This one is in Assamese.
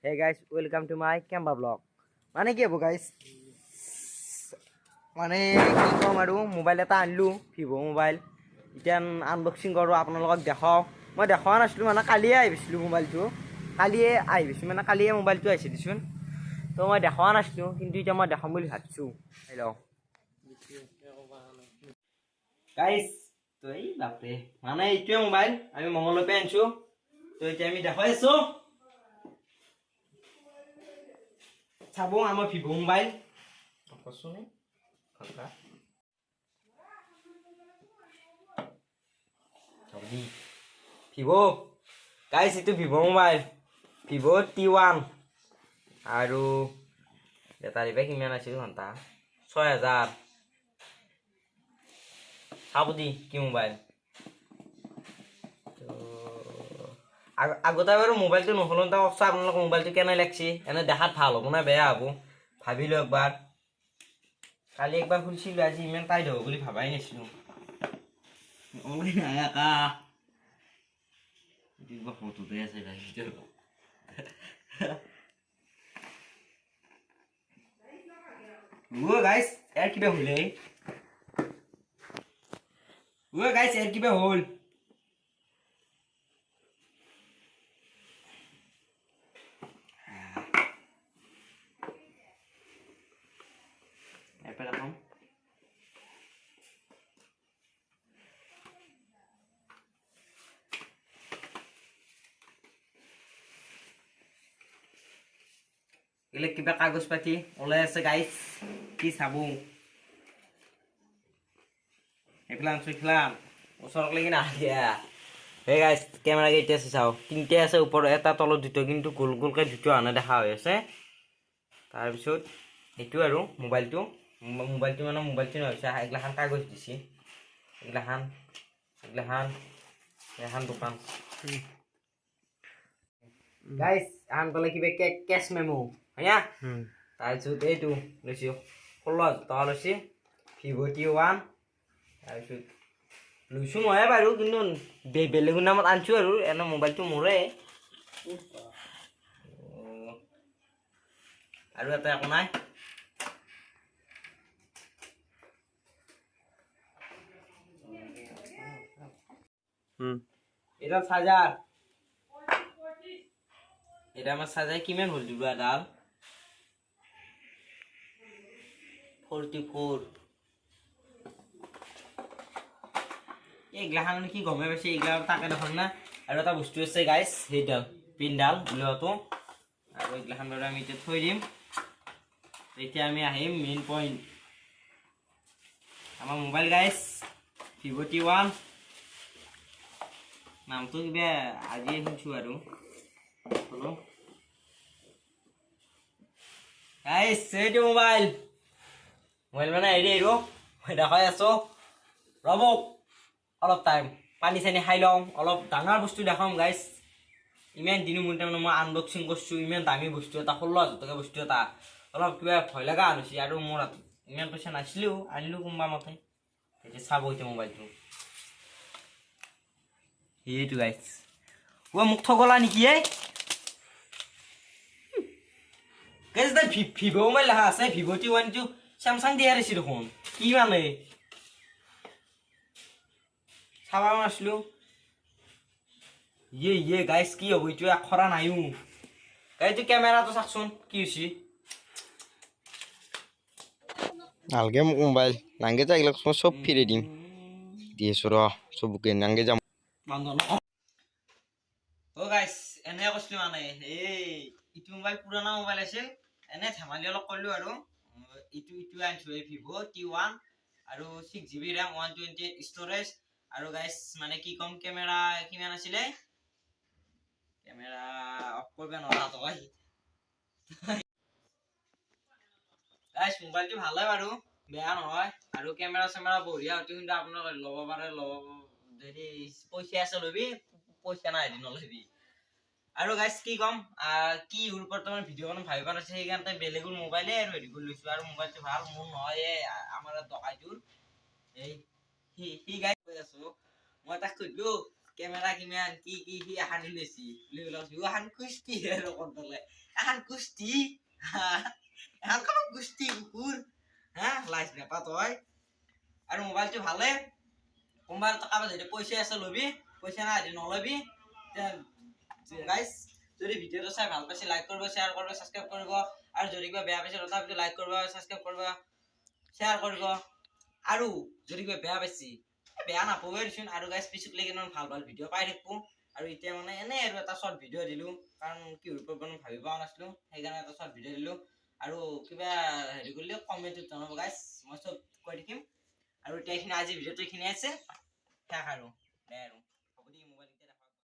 Hey guys, welcome to my Canva vlog. মানে কি হ'ব guys? মানে কি কম আৰু মোবাইল এটা আনিলোঁ ভিভো মোবাইল এতিয়া আনবক্সিং কৰোঁ আপোনালোকক দেখাওঁ মই দেখুৱা নাছিলোঁ মানে কালিয়ে আহিছিলোঁ মোবাইলটো কালিয়ে আহিছোঁ মানে কালিয়ে মোবাইলটো আহিছে দিছোন তো মই দেখুৱা নাছিলোঁ কিন্তু এতিয়া মই দেখাম বুলি ভাবিছোঁ হেল্ল' গাইছ তো এই বাপৰে মানে এইটোৱে মোবাইল আমি মঙলৰ পৰা আনিছোঁ তো এতিয়া আমি দেখাই আছোঁ চাবো আমাৰ Vivo mobile Vivo guys itu Vivo mobile Vivo T1 আৰু বেটাৰী বেক কিমান আছিল ঘণ্টা 6000 চাবদি কি মোবাইল আগতে বাৰু মোবাইলটো নহ'ল তা অফ আপোনালোক মোবাইলটো কেনে লাগছি এনে দেখাত ভাল হ'ব না বেয়া হ'ব ভাবিলো একবাৰ কালি একবাৰ খুলছিলো আজি ইমান টাইট হ'ব বুলি ভাবাই নাছিলো ওই নায়াকা দিবা ফটো দে আছে গাইছ ও গাইস এর কিবা হলে ও গাইস এর কিবা হল এলে কিবা কাগজ পাতি ওলাই আছে গাইস কি চাবো একলাম সুখলাম ওচৰক লাগি না দিয়া হে গাইস ক্যামেৰা গেট আছে চাও তিনটা আছে ওপৰ এটা তলত দুটো কিন্তু গোল গোলকে দুটো আনা দেখা হৈ আছে তাৰ পিছত এটো আৰু মোবাইলটো মানে মোবাইলটো নহৈছে একলাখান কাগজ দিছি একলাখান এখন দোকান গাইস আন কলে কিবা কেশ মেমো হয়া তাৰপিছত এইটো লৈছো 16000 টকা লৈছে ভিভো T1 তাৰপিছত লৈছো মই বাৰু কিন্তু বেলেগ নামত আনছো আৰু এনে মোবাইলটো মোৰে আৰু এটা একো নাই এটা চাৰ্জাৰ এটা আমার সাজায় কিমান হল দিবা ডাল 44 এগলাহান কি গমে পাইছে এগলা তাকে দেখুন না আৰু এটা বস্তু আছে গাইস হেইডাল পিনডাল লটো আৰু এগলাহান বাৰু আমি এতিয়া থৈ দিম এতিয়া আমি আহিম মেইন পইণ্ট আমাৰ মোবাইল গাইস ভিভো T1 নামটো কিবা আজি শুনছো আৰু হলো গাইস এইটো মোবাইল মানে এৰি এৰো মই দেখাই আছো ৰব অলপ টাইম পানী চানি খাই লওঁ অলপ ডাঙৰ বস্তু দেখাম গাইস ইমান দিন মন টাইম মই আনবক্সিং কৰিছো ইমান দামী বস্তু এটা 16000 টকা বস্তু এটা অলপ কিবা ভয় লগা আনিছি আৰু মোৰ ইমান পইচা নাছিলো আনিলো কোনবা মতে এই চাব এইটো মোবাইলটো এইটো গাইস ও মুখ ঠগলা নেকি এই গাইস দা ভিভো মোবাইল লেখা আছে ভিভো T1 টো স্যামসাং দিয়া আছে দেখোন কি মানে চাবা আসলো ইয়ে গাইস কি হবো ইটো আখৰা নাইও গাইস তো ক্যামেরা তো চাকছুন কি হইছি আলগে মোবাইল নাঙ্গে যাইলা সব ফিরে দিম দিয়েছো র সবকে নাঙ্গে যাম বান্ধন ও গাইস এনে কইছিল মানে এই ইটো মোবাইল পুরানা মোবাইল আছে এনে ধেমালি অলপ কৰিলো আৰু ইটো আনছো এই ভিভো T1 আৰু 6GB RAM 128 ষ্টৰেজ আৰু গাইস মানে কি কম ক্যামেৰা কিমান আছিলে ক্যামেৰা অফ কৰবে নৰা তো ভাই গাইস মোবাইলটো ভালে বাৰু বেয়া নহয় আৰু ক্যামেৰা সেমেৰা বঢ়িয়া হতি কিন্তু আপোনাক লব পাৰে যদি পইচা আছে লবি পইচা নাই দি নলবি আৰু গাইস কি কম কি ওপৰত তোমাৰ ভিডিও বনাম ভাবিবা আছে সেইকাৰণে বেলেগৰ মোবাইলে আৰু হেৰি কৰি লৈছো আৰু মোবাইলটো ভাল মোৰ নহয় আমাৰ টকাইটোৰ এই হি গাইস কৈ আছো মই তাক কইলো ক্যামেৰা কিমান কি আহানি লৈছি বুলি কৈছো আহান কুস্তি আৰু কোনলে এখন কুস্তি এখন কোনো কুস্তি কুকুৰ হা লাইচ নাপা তই আৰু মোবাইলটো ভালে কোনোবা টকা যদি পইচা আছে ল'বি পইচা নাই যদি নলবি গাইজ যদি ভিডিঅ'টো চাই ভাল পাইছে লাইক কৰিব শ্বেয়াৰ কৰিব ছাবস্ক্ৰাইব কৰিব আৰু যদি কিবা বেয়া পাইছে তথাপিতো লাইক কৰিব ছাবস্ক্ৰাইব কৰিব শ্বেয়াৰ কৰিব আৰু যদি কিবা বেয়া পাইছি বেয়া নাপাবই দেচোন আৰু গাইজ পিছত লাগি ভাল ভাল ভিডিঅ' পাই থাকবো আৰু এতিয়া মানে এনেই আৰু এটা শ্বৰ্ট ভিডিঅ' দিলোঁ কাৰণ কি ওপৰত ভাবি পোৱা নাছিলোঁ সেইকাৰণে এটা শ্বৰ্ট ভিডিঅ' দিলোঁ আৰু কিবা হেৰি কৰিলে কমেণ্টত জনাব গাইজ মই চব কৈ থাকিম আৰু এতিয়া এইখিনি আজি ভিডিঅ'টো এইখিনি আছে শেষ আৰু